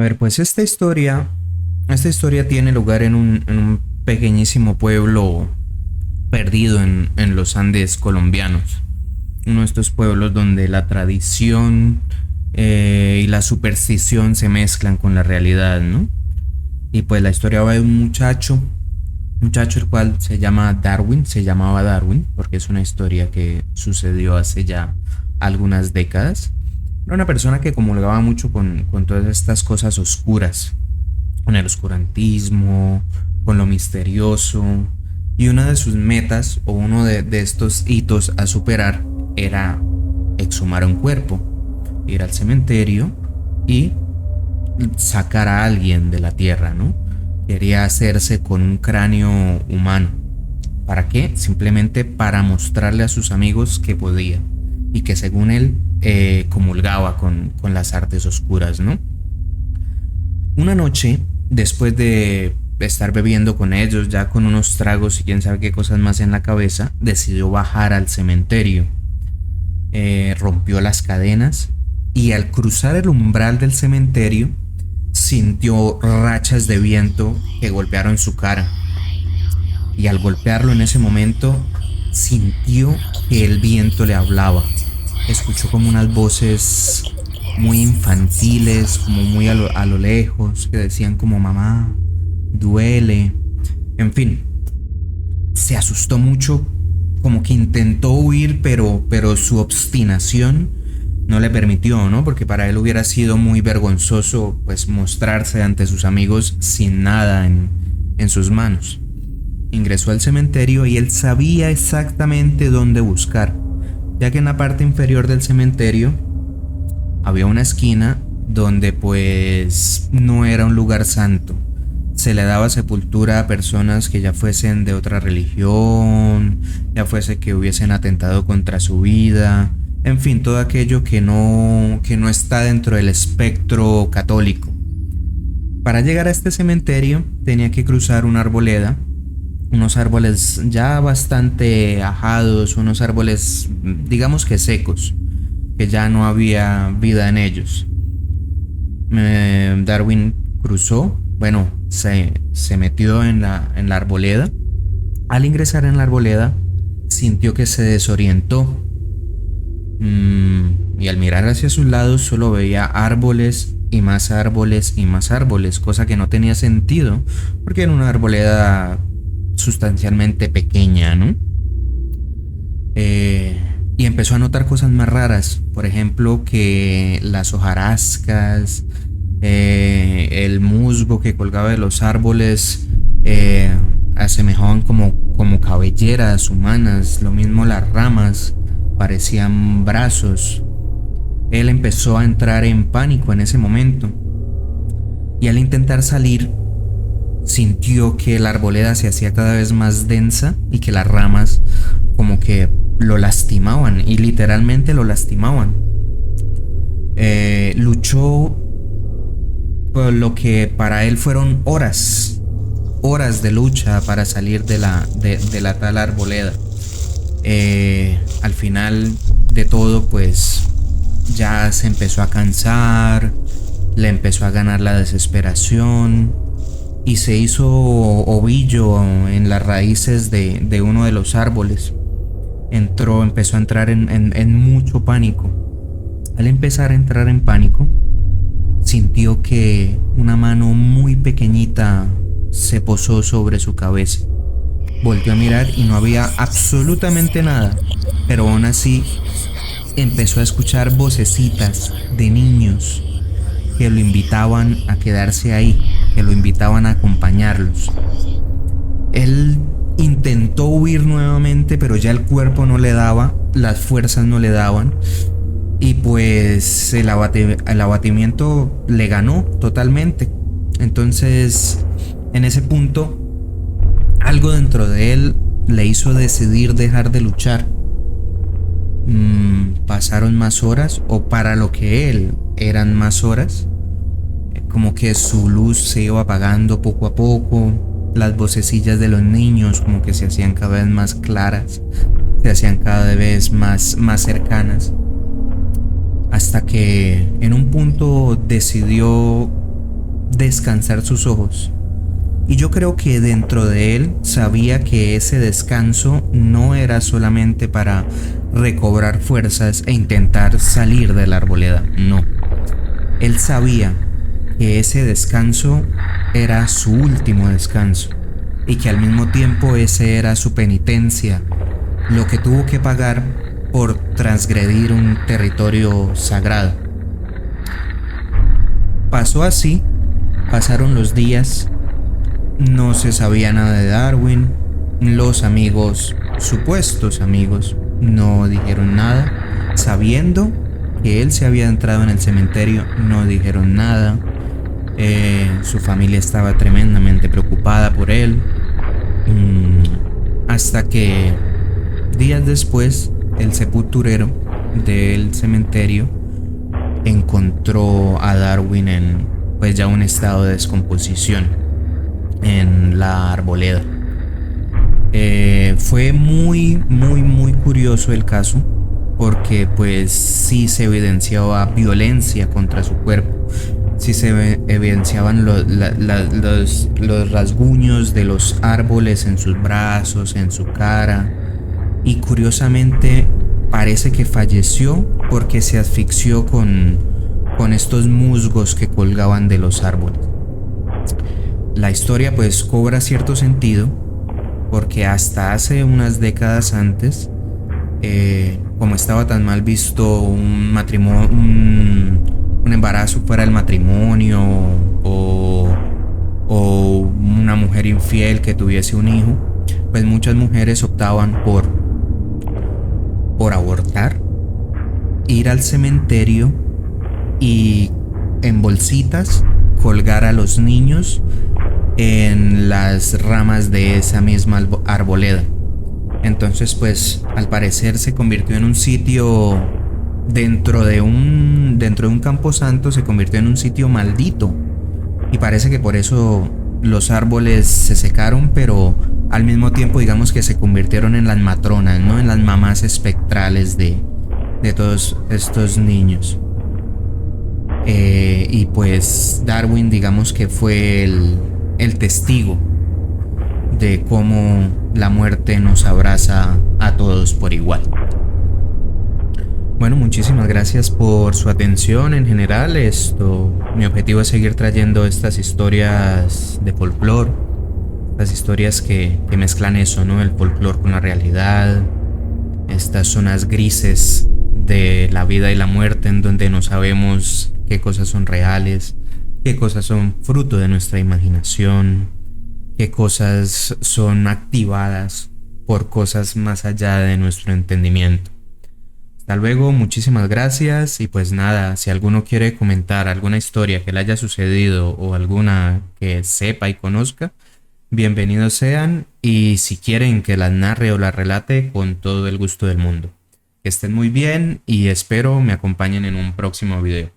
A ver, pues esta historia tiene lugar en un pequeñísimo pueblo perdido en los Andes colombianos. Uno de estos pueblos donde la tradición y la superstición se mezclan con la realidad, ¿no? Y pues la historia va de un muchacho el cual se llamaba Darwin, porque es una historia que sucedió hace ya algunas décadas. Era una persona que comulgaba mucho con todas estas cosas oscuras, con el oscurantismo, con lo misterioso. Y una de sus metas o uno de estos hitos a superar era exhumar un cuerpo, ir al cementerio y sacar a alguien de la tierra, ¿no? Quería hacerse con un cráneo humano. ¿Para qué? Simplemente para mostrarle a sus amigos que podía y que según él comulgaba con las artes oscuras, ¿no? Una noche, después de estar bebiendo con ellos, ya con unos tragos y quién sabe qué cosas más en la cabeza, decidió bajar al cementerio. Rompió las cadenas y al cruzar el umbral del cementerio sintió rachas de viento que golpearon su cara. Y al golpearlo en ese momento sintió que el viento le hablaba. Escuchó como unas voces muy infantiles, como muy a lo lejos, que decían como mamá, duele. En fin, se asustó mucho, como que intentó huir, pero su obstinación no le permitió, ¿no? Porque para él hubiera sido muy vergonzoso pues mostrarse ante sus amigos sin nada en sus manos. Ingresó al cementerio y él sabía exactamente dónde buscar, ya que en la parte inferior del cementerio había una esquina donde pues no era un lugar santo. Se le daba sepultura a personas que ya fuesen de otra religión, ya fuese que hubiesen atentado contra su vida, en fin, todo aquello que no está dentro del espectro católico. Para llegar a este cementerio tenía que cruzar una arboleda, unos árboles ya bastante ajados, unos árboles digamos que secos, que ya no había vida en ellos. Darwin cruzó, bueno, se metió en la arboleda. Al ingresar en la arboleda sintió que se desorientó. Y al mirar hacia sus lados solo veía árboles y más árboles y más árboles, cosa que no tenía sentido porque era una arboleda sustancialmente pequeña, ¿no? Y empezó a notar cosas más raras, por ejemplo que las hojarascas, el musgo que colgaba de los árboles asemejaban como cabelleras humanas, lo mismo las ramas parecían brazos. Él empezó a entrar en pánico en ese momento y al intentar salir sintió que la arboleda se hacía cada vez más densa y que las ramas como que lo lastimaban y literalmente lo lastimaban. Luchó por lo que para él fueron horas de lucha para salir de la tal arboleda. Al final de todo pues ya se empezó a cansar, le empezó a ganar la desesperación y se hizo ovillo en las raíces de uno de los árboles. Empezó a entrar en mucho pánico. Al empezar a entrar en pánico, sintió que una mano muy pequeñita se posó sobre su cabeza. Volvió a mirar y no había absolutamente nada, pero aún así empezó a escuchar vocecitas de niños que lo invitaban a quedarse ahí, que lo invitaban a acompañarlos. Él intentó huir nuevamente, pero ya el cuerpo no le daba, las fuerzas no le daban y pues el abatimiento le ganó totalmente. Entonces, en ese punto, algo dentro de él le hizo decidir dejar de luchar. Pasaron más horas, o para lo que él eran más horas, como que su luz se iba apagando poco a poco. Las vocecillas de los niños como que se hacían cada vez más claras, se hacían cada vez más cercanas, hasta que en un punto decidió descansar sus ojos. Y yo creo que dentro de él sabía que ese descanso no era solamente para recobrar fuerzas e intentar salir de la arboleda, no. Él sabía que ese descanso era su último descanso y que al mismo tiempo ese era su penitencia, lo que tuvo que pagar por transgredir un territorio sagrado. Pasó así, pasaron los días. No se sabía nada de Darwin. Los amigos, supuestos amigos, no dijeron nada. Sabiendo que él se había entrado en el cementerio, no dijeron nada. Su familia estaba tremendamente preocupada por él. Hasta que días después, el sepulturero del cementerio encontró a Darwin en pues ya un estado de descomposición en la arboleda. Fue muy curioso el caso, porque pues sí se evidenciaba violencia contra su cuerpo, sí se evidenciaban los rasguños de los árboles en sus brazos, en su cara, y curiosamente parece que falleció porque se asfixió con estos musgos que colgaban de los árboles. La historia pues cobra cierto sentido porque hasta hace unas décadas antes, como estaba tan mal visto un matrimonio, un embarazo fuera del matrimonio o una mujer infiel que tuviese un hijo, pues muchas mujeres optaban por abortar, ir al cementerio y en bolsitas colgar a los niños en las ramas de esa misma arboleda. Entonces pues al parecer se convirtió en un sitio dentro de un camposanto, se convirtió en un sitio maldito, y parece que por eso los árboles se secaron, pero al mismo tiempo digamos que se convirtieron en las matronas, ¿no? En las mamás espectrales de todos estos niños. Y pues Darwin digamos que fue el testigo de cómo la muerte nos abraza a todos por igual. Bueno, muchísimas gracias por su atención en general. Mi objetivo es seguir trayendo estas historias de folclore, estas historias que mezclan eso, ¿no? El folclore con la realidad, estas zonas grises de la vida y la muerte en donde no sabemos qué cosas son reales, qué cosas son fruto de nuestra imaginación, qué cosas son activadas por cosas más allá de nuestro entendimiento. Hasta luego, muchísimas gracias, y pues nada, si alguno quiere comentar alguna historia que le haya sucedido o alguna que sepa y conozca, bienvenidos sean, y si quieren que las narre o las relate, con todo el gusto del mundo. Que estén muy bien y espero me acompañen en un próximo video.